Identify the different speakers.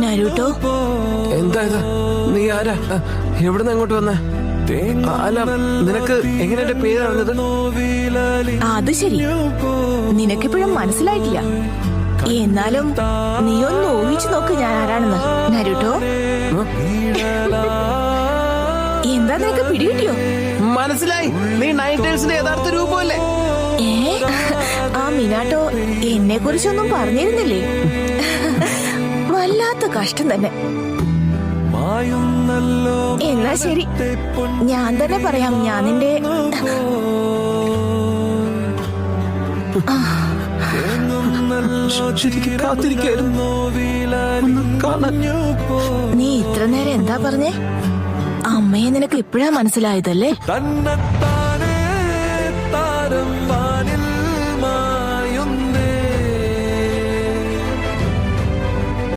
Speaker 1: നരുട്ടോ,
Speaker 2: എന്താ ഇത്? നീ ആരാ? എവിടുന്ന് അങ്ങോട്ട് വന്നേ? അല്ല, നിനക്ക് എങ്ങനെ എന്റെ പേര് അറിഞ്ഞത്?
Speaker 1: അത് ശരി, നിനക്കിപ്പോഴും മനസ്സിലായിട്ടില്ല. എന്നാലും നീ ഒന്ന് ഊഹിച്ചു നോക്ക് ഞാൻ ആരാണെന്ന്. നരുട്ടോ, എന്താ നിനക്ക് പിടികിട്ടിയോ?
Speaker 2: മനസ്സിലായി, നീ നൈൻറ്റേഴ്സിന്റെ യഥാർത്ഥ രൂപമല്ലേ?
Speaker 1: ആ മിനാട്ടോ എന്നെ കുറിച്ചൊന്നും പറഞ്ഞിരുന്നില്ലേ? വല്ലാത്ത കഷ്ടം തന്നെ. എന്നാ ശരി, ഞാൻ തന്നെ പറയാം. ഞാൻ നിന്റെ നീ ഇത്ര നേരം എന്താ പറഞ്ഞേ? അമ്മയെ നിനക്ക് ഇപ്പോഴാ മനസ്സിലായതല്ലേ?